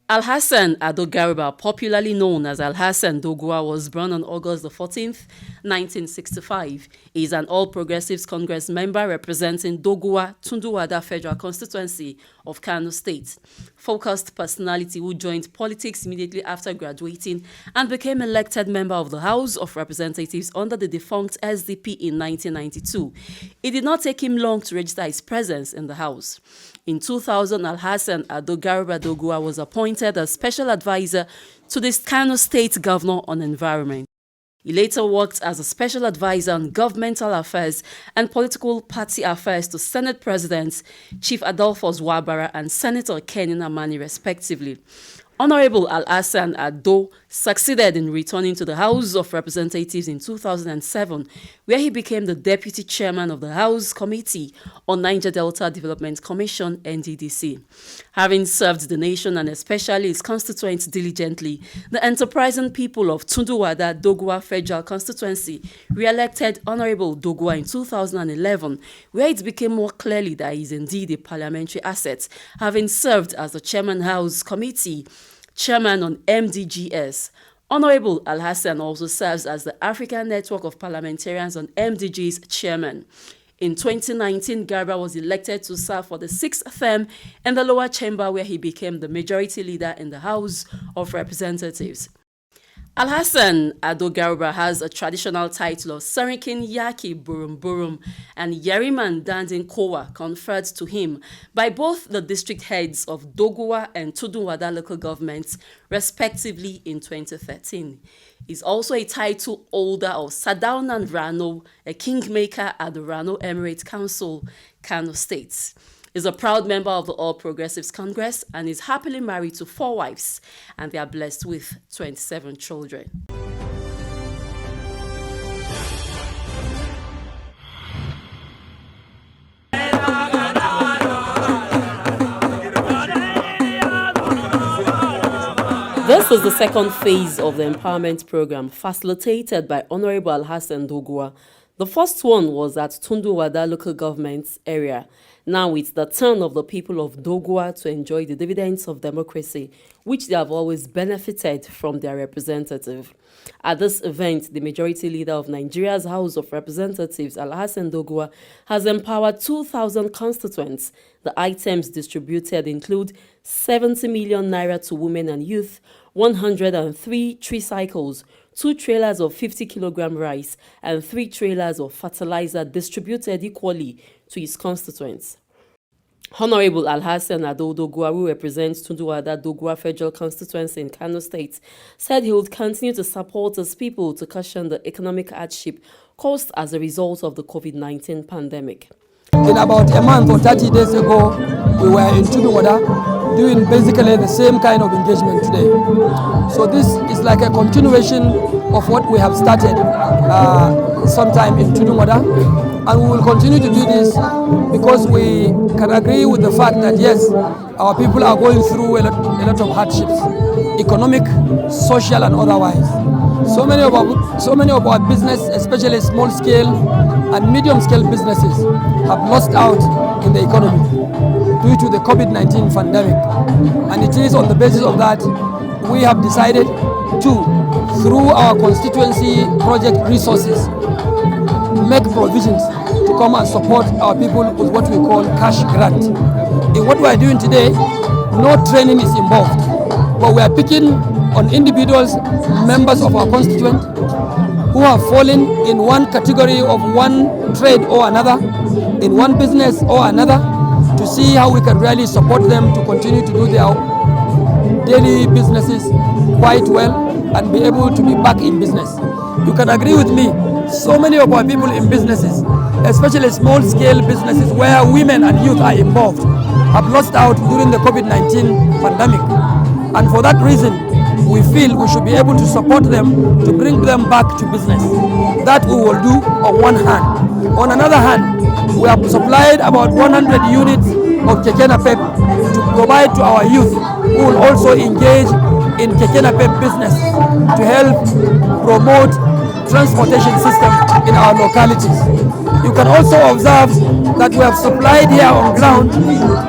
Alhassan Doguwa, popularly known as Alhassan Doguwa, was born on August the 14th, 1965. He is an All Progressives Congress member representing Doguwa Tunduwada Federal Constituency of Kano State. Focused personality who joined politics immediately after graduating and became elected member of the House of Representatives under the defunct SDP in 1992. It did not take him long to register his presence in the House. In 2000, Alhassan Doguwa was appointed as special advisor to the Kano State Governor on Environment. He later worked as a special advisor on governmental affairs and political party affairs to Senate Presidents Chief Adolphus Wabara and Senator Kenin Amani, respectively. Honorable Alhassan Ado succeeded in returning to the House of Representatives in 2007, where he became the Deputy Chairman of the House Committee on Niger Delta Development Commission, NDDC. Having served the nation and especially its constituents diligently, the enterprising people of Tunduwada Doguwa Federal Constituency re-elected Honorable Doguwa in 2011, where it became more clearly that he is indeed a parliamentary asset, having served as the Chairman House Committee Chairman on MDGS. Honorable Alhassan also serves as the African Network of Parliamentarians on MDG's chairman. In 2019, Garba was elected to serve for the 6th term in the lower chamber, where he became the majority leader in the House of Representatives. Alhassan Doguwa has a traditional title of Sarikin Yaki Burum Burum and Yariman Dandin Kowa conferred to him by both the district heads of Doguwa and Tunduwada local governments, respectively, in 2013. He's also a title holder of Sadaunan Rano, a kingmaker at the Rano Emirate Council, Kano State. Is a proud member of the All Progressives Congress and is happily married to 4 wives, and they are blessed with 27 children. This is the second phase of the empowerment program facilitated by Honorable Alhassan Doguwa. The first one was at Tunduwada local government area. Now it's the turn of the people of Doguwa to enjoy the dividends of democracy, which they have always benefited from their representative. At this event, the majority leader of Nigeria's House of Representatives, Alhassan Doguwa, has empowered 2,000 constituents. The items distributed include 70 million naira to women and youth, 103 tricycles, 2 trailers of 50 kilogram rice, and 3 trailers of fertilizer distributed equally to his constituents. Honorable Alhassan Doguwa, who represents Tunduwada Doguwa Federal Constituency in Kano State, said he would continue to support his people to cushion the economic hardship caused as a result of the COVID-19 pandemic. In about a month or 30 days ago, we were in Tunduwada doing basically the same kind of engagement today. So this is like a continuation of what we have started sometime in Tunduwada. And we will continue to do this because we can agree with the fact that yes, our people are going through a lot of hardships, economic, social and otherwise. So many of our business, especially small scale and medium scale businesses, have lost out in the economy due to the COVID-19 pandemic. And it is on the basis of that we have decided to, through our constituency project resources, make provisions to come and support our people with what we call cash grant. In what we are doing today, no training is involved, but we are picking on individuals, members of our constituent, who have fallen in one category of one trade or another, in one business or another, to see how we can really support them to continue to do their daily businesses quite well and be able to be back in business. You can agree with me, so many of our people in businesses, especially small-scale businesses where women and youth are involved, have lost out during the COVID-19 pandemic. And for that reason, we feel we should be able to support them to bring them back to business. That we will do on one hand. On another hand, we have supplied about 100 units of keke napep to provide to our youth who will also engage in keke napep business to help promote transportation system in our localities. You can also observe that we have supplied here on ground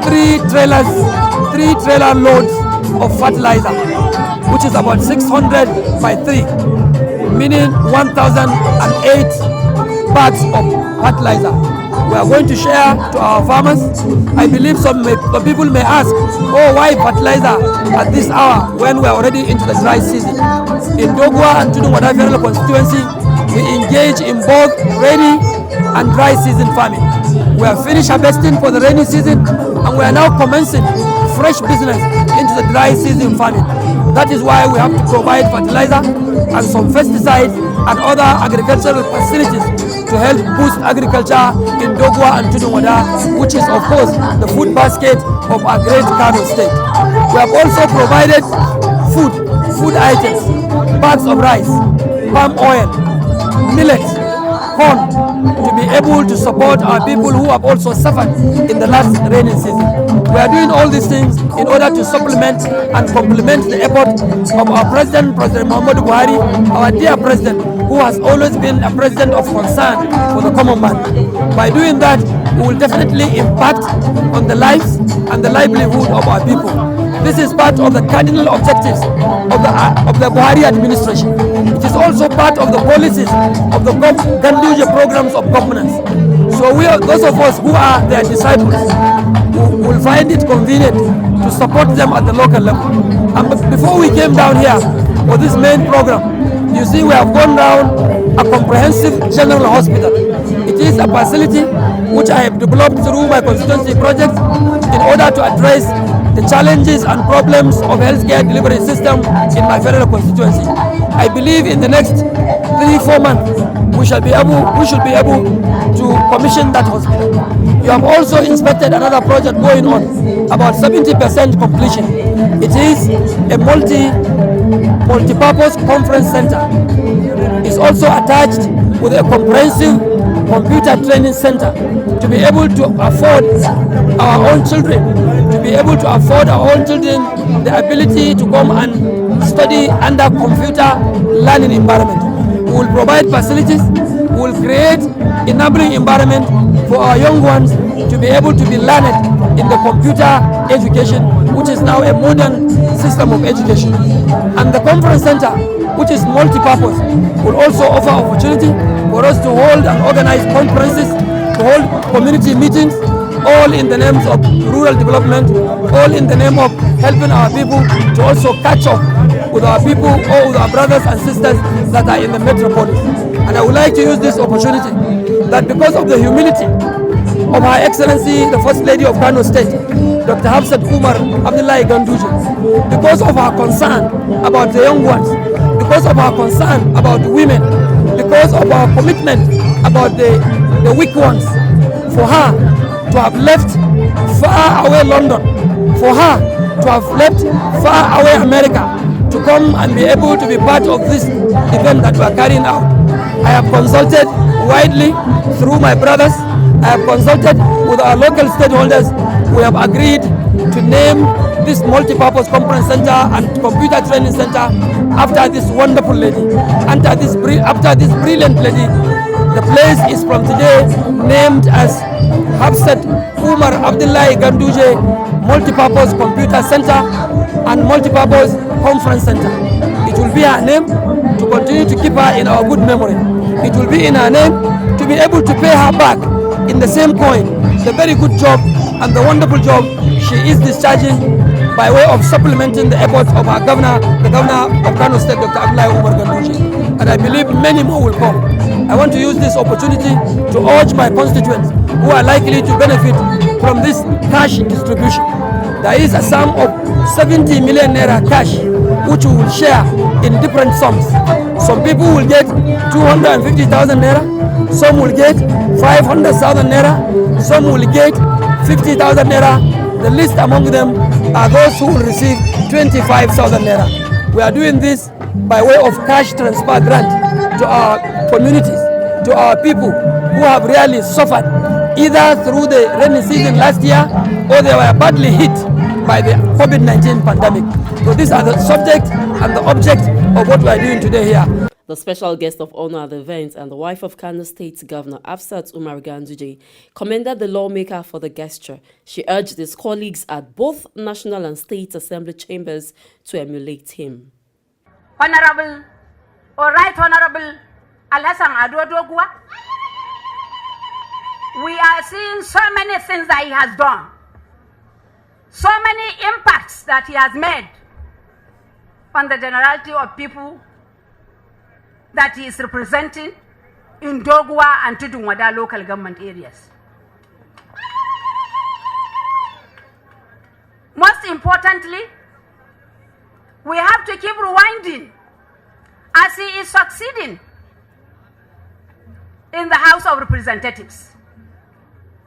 3 trailer loads of fertilizer, which is about 600 by 3, meaning 1,008 bags of fertilizer. We are going to share to our farmers. I believe some people may ask, oh, why fertilizer at this hour when we are already into the dry season? In Doguwa and Tunduwada Federal Constituency, we engage in both rainy and dry season farming. We have finished harvesting for the rainy season and we are now commencing fresh business into the dry season farming. That is why we have to provide fertilizer and some pesticides and other agricultural facilities to help boost agriculture in Doguwa and Tunduwada, which is of course the food basket of our great Kano state. We have also provided food items, bags of rice, palm oil, millet, corn, to be able to support our people who have also suffered in the last rainy season. We are doing all these things in order to supplement and complement the effort of our President Muhammadu Buhari, our dear President, who has always been a president of concern for the common man. By doing that, we will definitely impact on the lives and the livelihood of our people. This is part of the cardinal objectives of the Buhari administration. It is also part of the policies of the Ganduje programs of governance. So those of us who are their disciples will find it convenient to support them at the local level. And before we came down here for this main program, you see we have gone down a comprehensive general hospital. It is a facility which I have developed through my constituency project in order to address the challenges and problems of healthcare delivery system in my federal constituency. I believe in the next 3-4 months we should be able to commission that hospital. You have also inspected another project going on, about 70% completion. It is a multi-purpose conference center. It's also attached with a comprehensive computer training center to be able to afford our own children, the ability to come and study under computer learning environment. We will provide facilities, we will create enabling environment for our young ones to be able to be learned in the computer education, which is now a modern system of education. And the conference center, which is multi-purpose, will also offer opportunity for us to hold and organize conferences, to hold community meetings, all in the name of rural development, all in the name of helping our people to also catch up with our people or with our brothers and sisters that are in the metropolis. And I would like to use this opportunity that because of the humility of Her Excellency, the First Lady of Kano State, Dr. Hafsat Umar Abdullahi Ganduje, because of our concern about the young ones, because of our concern about the women, because of our commitment about the weak ones, for her to have left far away London, for her to have left far away America, to come and be able to be part of this event that we are carrying out. I have consulted widely through my brothers. I have consulted with our local stakeholders. We have agreed to name this multi-purpose conference center and computer training center after this wonderful lady, after this brilliant lady. The place is from today named as Hafsat Umar Abdullahi Ganduje Multi-Purpose Computer Center and Multi-Purpose Conference Center. It will be her name to continue to keep her in our good memory. It will be in her name to be able to pay her back in the same coin the very good job and the wonderful job she is discharging by way of supplementing the efforts of our governor, the governor of Kano State, Dr. Abdullahi Umar Ganduje. And I believe many more will come. I want to use this opportunity to urge my constituents who are likely to benefit from this cash distribution. There is a sum of 70 million naira cash which we will share in different sums. Some people will get 250,000 naira, some will get 500,000 naira, some will get 50,000 naira. The least among them are those who will receive 25,000 naira. We are doing this by way of cash transfer grant to our communities, to our people who have really suffered either through the rainy season last year or they were badly hit by the COVID-19 pandemic. So these are the subject and the object of what we are doing today here. The special guest of honor at the event and the wife of Kano State Governor Afsat Umar Ganduje commended the lawmaker for the gesture. She urged his colleagues at both National and State Assembly chambers to emulate him. Honorable, Right Honorable Alhassan Doguwa, we are seeing so many things that he has done, so many impacts that he has made on the generality of people that he is representing in Doguwa and Tudunwada local government areas. Most importantly, we have to keep rewinding as he is succeeding in the House of Representatives.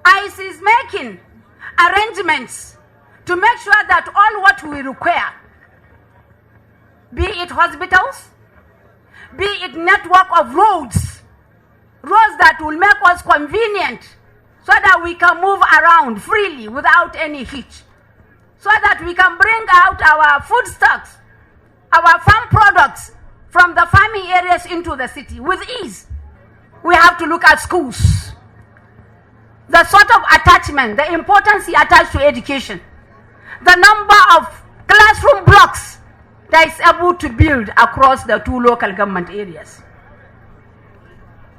As he is making arrangements to make sure that all what we require, be it hospitals, be it network of roads that will make us convenient so that we can move around freely without any hitch, so that we can bring out our food stocks, our farm products from the farming areas into the city with ease. We have to look at schools, the sort of attachment, the importance he attached to education, the number of classroom blocks that is able to build across the two local government areas.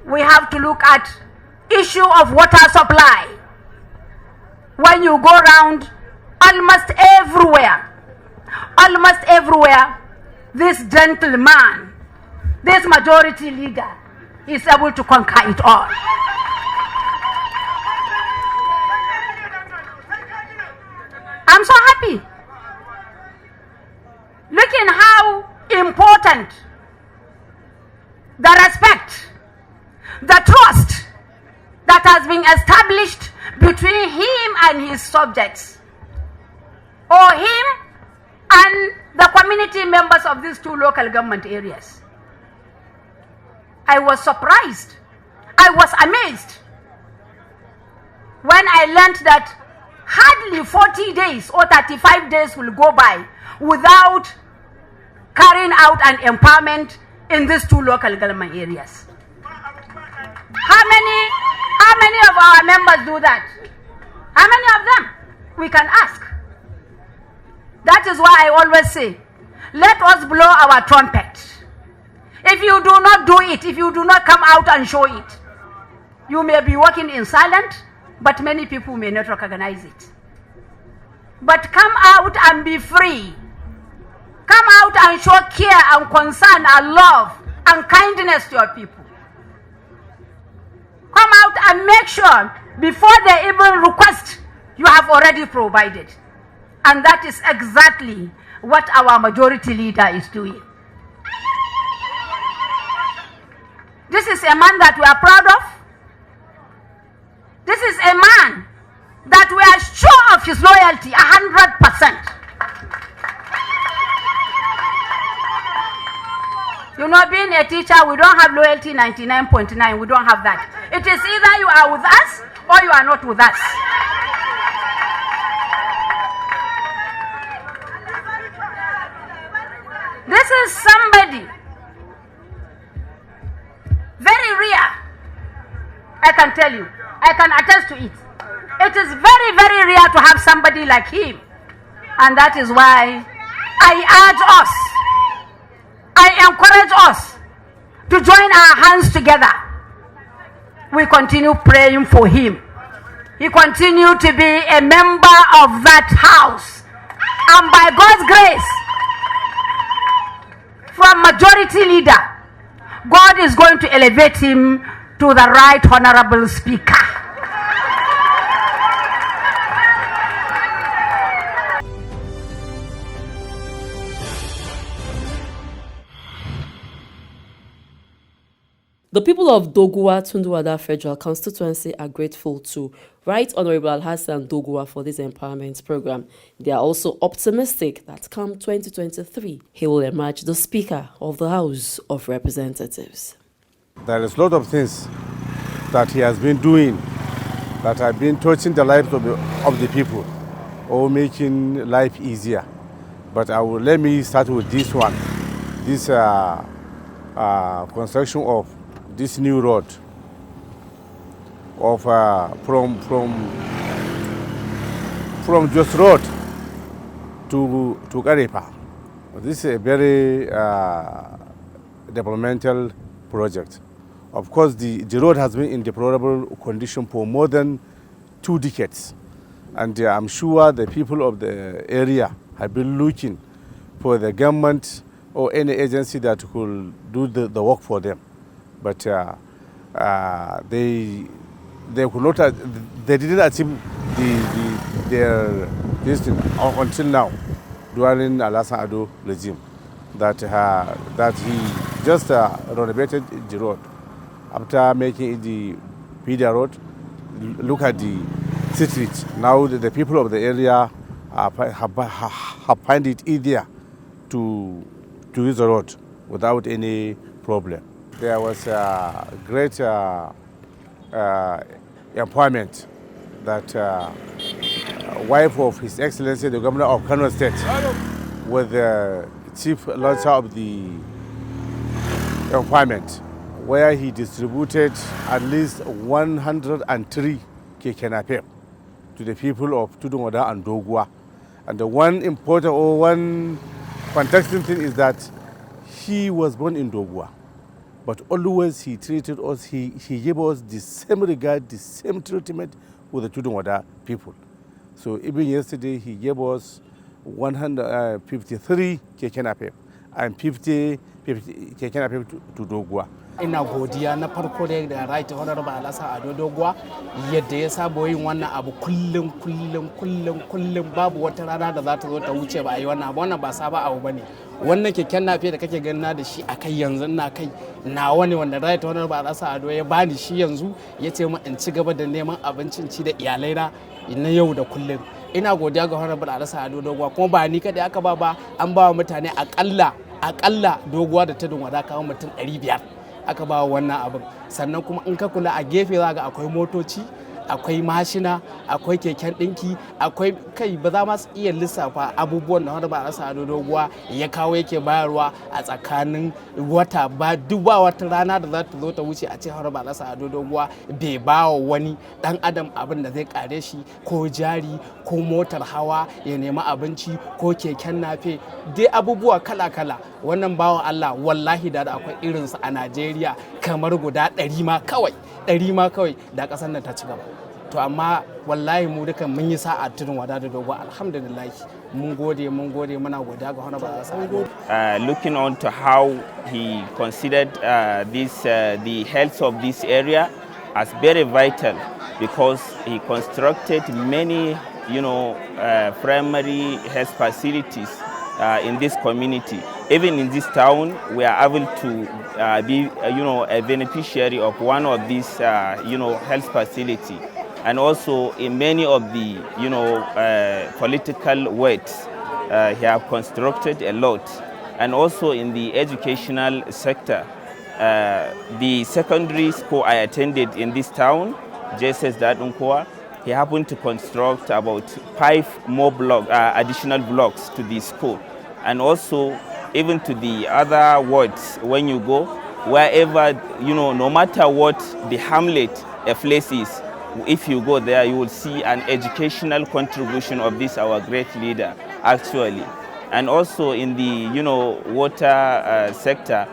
We have to look at issue of water supply. When you go around almost everywhere, this gentleman, this majority leader is able to conquer it all. I'm so happy looking how important the respect, the trust that has been established between him and his subjects, or him and the community members of these two local government areas. I was surprised, I was amazed when I learned that hardly 40 days or 35 days will go by without carrying out an empowerment in these two local government areas. How many of our members do that? How many of them? We can ask. That is why I always say, let us blow our trumpet. If you do not do it, if you do not come out and show it, you may be working in silence, but many people may not recognize it. But come out and be free. Come out and show care and concern and love and kindness to your people. Come out and make sure before they even request, you have already provided. And that is exactly what our majority leader is doing. This is a man that we are proud of. This is a man that we are sure of his loyalty 100%. You know, being a teacher, we don't have loyalty 99.9. We don't have that. It is either you are with us or you are not with us. This is somebody very rare, I can tell you. I can attest to it. It is very, very rare to have somebody like him. And that is why I urge us, I encourage us to join our hands together. We continue praying for him. He continued to be a member of that house. And by God's grace, from majority leader, God is going to elevate him to the right honorable speaker. The people of Doguwa Tunduwada Federal Constituency are grateful to Right Honorable Alhassan Doguwa for this empowerment program. They are also optimistic that come 2023, he will emerge the Speaker of the House of Representatives. There is a lot of things that he has been doing that have been touching the lives of the people or making life easier. But let me start with this one, this construction of this new road of from Jos Road to Garepa. This is a very developmental project. Of course, the road has been in deplorable condition for more than 2 decades. And I'm sure the people of the area have been looking for the government or any agency that could do the work for them. But they could not, they didn't achieve their thing until now, during Alhassan Doguwa regime, that he just renovated the road. After making it the feeder road, look at the street. Now the people of the area have find it easier to use the road without any problem. There was a great employment that wife of His Excellency, the Governor of Kano State, was the chief launcher of the employment, where he distributed at least 103 keke to the people of Tudunwada and Doguwa. And the one important or one fantastic thing is that he was born in Doguwa, but always he treated us, he gave us the same regard, the same treatment with the Tudunwada people. So even yesterday he gave us 153 keke and 50 keke to Doguwa. Ina godiya na farko da Right Honorable Alhassan Doguwa yadda ya saba yin wannan abu kullum babu wata rana da za ta zo ta wuce ba a yi wannan abu. Wannan ba saba abu bane. Wannan keken nafe da kake ganin da shi akai yanzu na kai nawa ne wanda Right Honorable Alhassan ya bani shi yanzu ya ce mu in ci gaba da neman abincin ci da iyalai na yau da kullum. Ina godiya ga Honorable Alhassan Doguwa kuma ba ni kadai aka ba an ba mutane akalla Doguwa da Tudunwada kawo mutum 500 aka ba wannan abin. Sannan kuma in ka kula a gefe za ga akwai motoci, akwai mashina, akwai keken ɗinki, akwai kai ba za ma su iya lissafa abubuwan da Honorable Alhassan Doguwa ya kawo yake bayarwa a tsakanin wata ba duk ba wata rana da za ta zo ta wuce a ce Honorable Alhassan Doguwa bai ba wa wani dan adam abin da zai kare shi ko jari ko motar hawa ya nemi abinci ko keken nafe dai abubuwa kala-kala. Wannan bawan Allah wallahi da akwai irinsa a Najeriya kamar guda 100 ma kawai da kasar nan ta ci gaba. To amma wallahi mu dukan mun yi sa'a Tudunwada da Doguwa alhamdulillah mun gode muna godiya ga Honorable Alhassan. Looking on to how he considered the health of this area as very vital, because he constructed many primary health facilities in this community. Even in this town, we are able to be a beneficiary of one of these health facility. And also in many of the political wards, he have constructed a lot. And also in the educational sector, the secondary school I attended in this town, JSS Dadunkoa, he happened to construct about 5 more additional blocks to the school. And also even to the other wards, when you go, wherever, no matter what the hamlet a place is, if you go there, you will see an educational contribution of this, our great leader, actually. And also in the, water sector,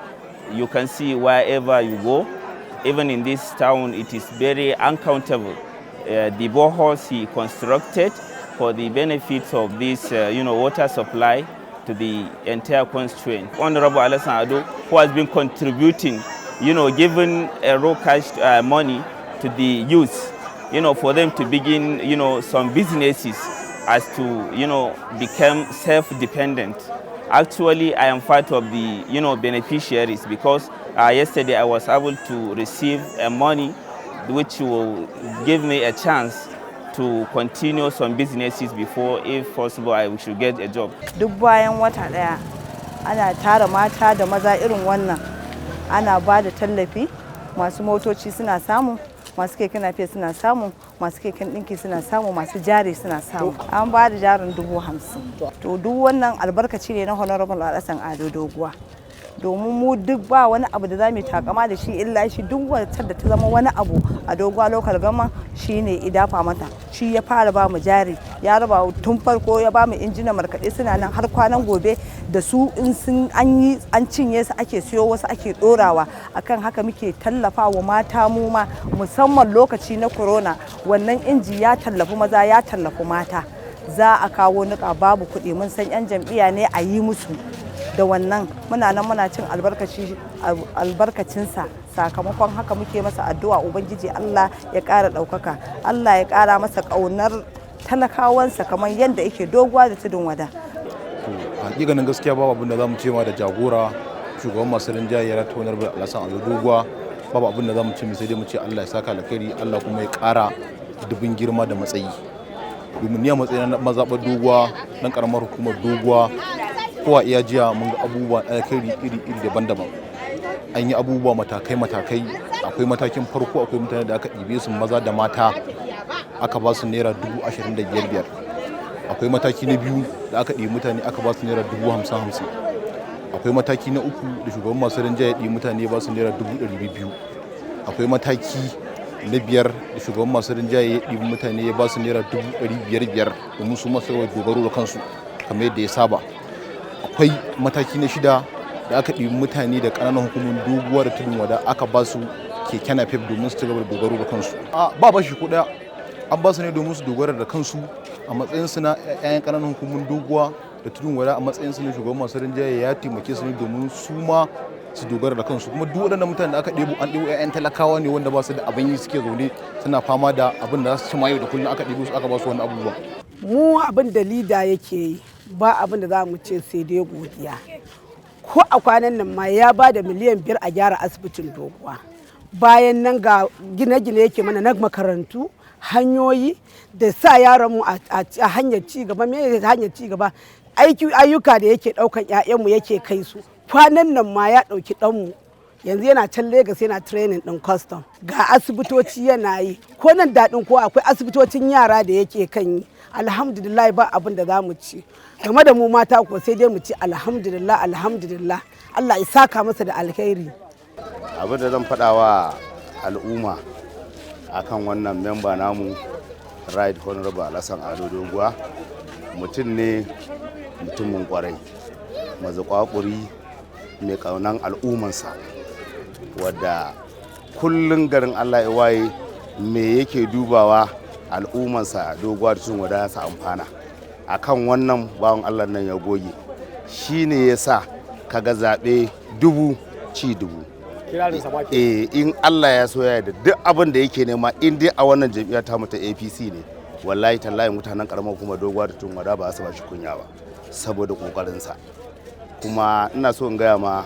you can see wherever you go, even in this town, it is very uncountable. The boreholes he constructed for the benefits of this, water supply to the entire constituent. Honorable Alhassan Doguwa, who has been contributing, giving raw cash money to the youth, for them to begin, some businesses as to, become self-dependent. Actually, I am part of the, beneficiaries, because yesterday I was able to receive money which will give me a chance to continue some businesses before, if possible, I should get a job. Duk bayan wata daya ana tara mata da maza irin wannan, ana ba da tallafi, masu motoci suna samu, masu keken nafe suna samu, masu keken dinki suna samu, masu jari suna samu. An ba da jarin 50,000. To duk wannan albarkaci ne na Honorable Alhassan Doguwa. domin mu duk ba wani abu da za mu takama da shi illa shi duk wata da ta zama wani abu a Doguwa local government shi ne idafa mata, shi ya fara ba mu jari, ya raba tun farko ya ba mu injinan markaɗe suna nan har kwanan gobe da su in sun an cinye su ake siyo wasu ake ɗorawa. Akan haka muke tallafa wa mata mu ma musamman lokaci na corona wannan inji ya tallafi maza ya tallafi mata. Za a kawo niƙa babu kuɗi mun san 'yan jam'iyya ne a yi musu da wannan muna nan muna cin albarkacinsa sakamakon haka muke masa addu'a ubangiji Allah ya ƙara ɗaukaka, Allah ya ƙara masa ƙaunar talakawansa kamar yadda yake Doguwa da Tudun Wada. Hakikanin gaskiya babu abin da za mu ce ma da jagora shugaban masu rinjaye ya rata wani Alhassan Doguwa, babu abin da za mu ce sai dai mu ce Allah ya saka alkhairi, Allah kuma ya ƙara dubin girma da matsayi. Domin ni a matsayin na mazaɓar Doguwa ɗan ƙaramar hukumar Doguwa ko a iya jiya mun ga abubuwa alkhairi iri daban-daban. An yi abubuwa matakai akwai matakin farko akwai mutane da aka ɗibe su maza da mata aka ba su naira 25,000. Akwai mataki na biyu da aka ɗibi mutane aka ba su naira 50,000. Akwai mataki na uku da shugaban masu rinjaye ɗibi mutane ba su naira 200,000. Akwai mataki na biyar da shugaban masu rinjaye ya ɗibi mutane ya ba su naira 500,000 domin su masu dogaro da kansu kamar yadda ya saba. Akwai mataki na shida da aka ɗibi mutane da ƙananan hukumomin Doguwa da Tudun Wada aka ba su keke napep domin su ci gaba da dogaro da kansu. Ba bashi ko ɗaya, an ba su ne domin su dogara da kansu a matsayin su na 'ya'yan ƙananan hukumomin Doguwa da Tudun Wada, a matsayin su na shugaban masu rinjaye ya taimake su ne domin su ma su dogara da kansu. Kuma duk waɗannan mutane da aka ɗebo an ɗebo 'ya'yan talakawa ne wanda ba su da abin yi suke zaune suna fama da abin da za su ci mayu da kullum aka ɗebo su aka ba su wani abubuwa. Mu abin da lida yake yi ba abin da za mu ce sai dai godiya. Ko a kwanan nan ma ya ba da miliyan 5 a gyara asibitin Doguwa. Bayan nan ga gine-gine yake mana na makarantu, hanyoyi da sa yaranmu a hanyar ci gaba. Me hanyar ci gaba? Ayyuka da yake ɗaukan 'ya'yanmu yake kai su. Kwanan nan ma ya ɗauki ɗanmu yanzu yana can Legas yana training ɗin custom. Ga asibitoci yana yi. Ko nan daɗin ko akwai asibitocin yara da yake kan yi. Alhamdulillah ba abin da za mu ci. Game da mu mata ko sai dai mu ci alhamdulillah alhamdulillah. Allah ya saka masa da alkhairi. Abin da zan faɗa wa al'umma akan wannan memba namu Right Honorable Alhassan Doguwa, mutum ne mutumin kwarai, mazakwakuri mai ƙaunan al'ummansa, wadda kullum garin Allah ya waye me yake dubawa al'ummansa Doguwa da Tudun Wada su amfana. Akan wannan bawan Allah nan ya goge, shi ne ya sa kaga zaɓe 1000 ci 1000. In Allah ya so ya da duk abin da yake nema in dai a wannan jam'iyyar ta ta APC ne, wallahi tallahi mutanen karamar kuma Doguwa da Tudun Wada ba su ba shi kunya ba saboda kokarinsa. Kuma ina so in gaya ma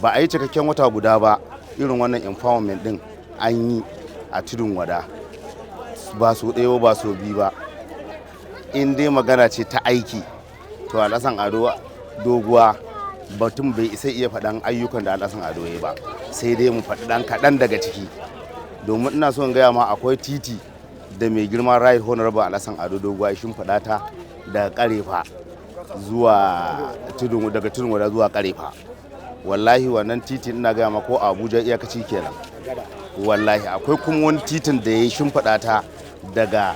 ba a yi cikakken wata guda ba irin wannan empowerment din an yi a Tudun Wada, ba so ɗaya ba so biyu ba. In dai magana ce ta aiki to Alhassan Doguwa batun bai isa iya faɗan ayyukan da Alhassan ya ba, sai dai mu faɗi ɗan kaɗan daga ciki. Domin ina so in gaya ma akwai titi da mai girma Right Honorable Alhassan Doguwa ya shimfiɗa ta daga Karefa zuwa daga Tudun Wada zuwa Karefa. Wallahi wannan titin ina gaya ma ko Abuja iyakaci kenan. Wallahi akwai kuma wani titin da ya shimfiɗa ta daga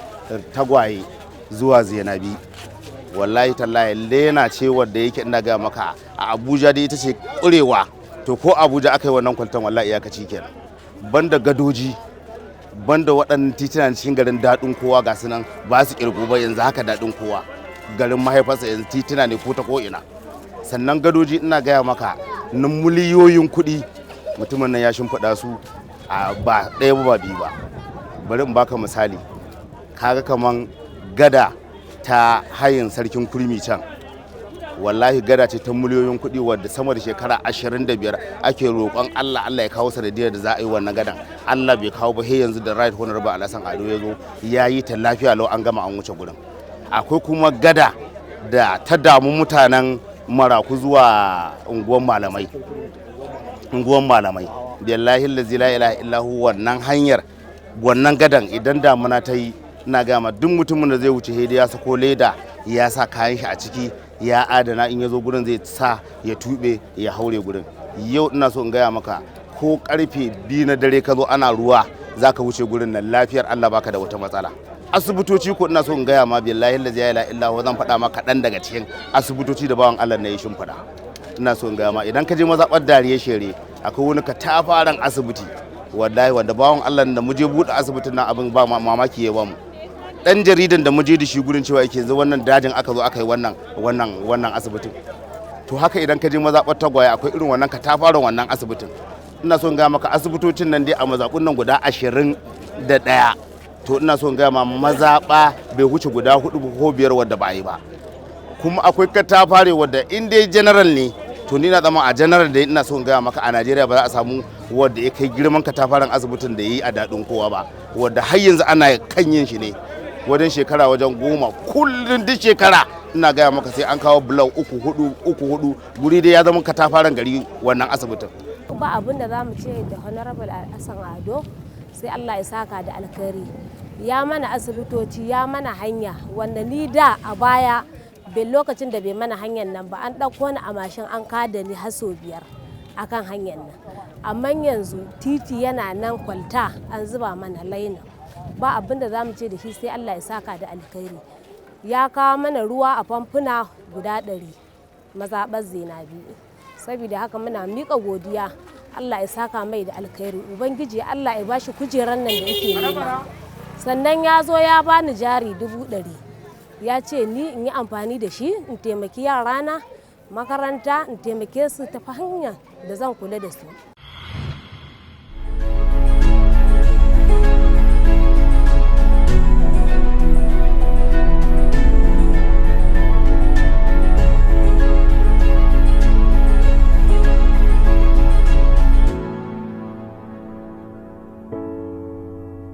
Tagwaye zuwa Zainabi. Wallahi tallahi lena ce wadda yake ina gaya maka a Abuja dai ita ce ƙurewa, to ko Abuja aka yi wannan kwaltan wallahi iyakaci kenan. Banda gadoji, banda waɗannan titunan cikin garin daɗin kowa ga su nan ba su ƙirgu ba yanzu haka daɗin kowa. Garin mahaifarsa yanzu tituna ne ko ta ko'ina. Sannan gadoji ina gaya maka na miliyoyin kuɗi mutumin nan ya shimfiɗa su a ba ɗaya ba biyu ba. Bari in baka misali, kaga kaman gada ta hayin sarkin kurmi can, wallahi gada ce ta miliyoyin kuɗi wadda sama da shekara 25 ake roƙon Allah ya kawo sanadiyar da za a yi wannan gadan. Allah bai kawo ba, sai yanzu da Right Honorable Alhassan ya zo ya yi ta lafiya lau, an gama an wuce gurin. Akwai kuma gada da ta damu mutanen Maraku zuwa unguwan malamai. Billahi allazi la ilaha illahu wannan hanyar, wannan gadan idan damuna ta yi, ina gama duk mutumin da zai wuce hedi ya sako leda ya sa kayan shi a ciki ya adana in ya zo gurin zai sa ya tube ya haure gurin. Yau ina so in gaya maka ko karfe 2 na dare ka zo ana ruwa za ka wuce gurin nan lafiyar Allah baka da wata matsala. Asibitoci ko ina so in gaya ma billahi la ilaha illa zan faɗa maka kaɗan daga cikin asibitoci da bawan Allah na yi shimfiɗa. Ina so in gaya ma idan ka je mazaɓar Dariye Shere akwai wani katafaren asibiti wallahi wanda bawan Allah da muje buɗe asibitin nan abin ba mamaki ya bamu. Dan jaridan da muje da shi gurin cewa yake yanzu wannan dajin aka zo aka yi wannan asibitin. To haka idan ka je mazaɓar Tagwaye akwai irin wannan katafaren wannan asibitin. Ina so in gaya maka asibitocin nan dai a mazaɓun nan guda 21 to ina so in gaya ma mazaɓa bai wuce guda 4 ko 5 wadda ba yi ba. Kuma akwai katafare wadda in dai general ne to ni na zama a general da ina so in gaya maka a Najeriya ba za a samu wadda ya kai girman katafaren asibitin da ya yi a daɗin kowa ba, wadda har yanzu ana kan yin shi ne wajen shekara wajen 10 kullum duk shekara ina gaya maka sai an kawo bulau 3-4 guri dai ya zama katafaren gari wannan asibitin. Ba abin da za mu ce da Honorable Alhassan Ado sai Allah ya saka da alkhairi. Ya mana asibitoci, ya mana hanya wanda ni da a baya lokacin da bai mana hanyar nan ba an ɗauko ni a mashin an kada ni har sau 5 akan hanyar nan. Amma yanzu titi yana nan kwalta an zuba mana laina. Ba abin da za mu ce da shi sai Allah ya saka da alkhairi. Ya kawo mana ruwa a famfuna guda 100 mazaɓar Zainabi. Saboda haka muna miƙa godiya Allah ya saka mai da alkhairi. Ubangiji Allah ya bashi kujeran nan da yake nema. Sannan ya zo ya bani jari 100. Ya ce ni in yi amfani da shi in taimaki yarana makaranta in taimake su ta hanyar da zan kula da su.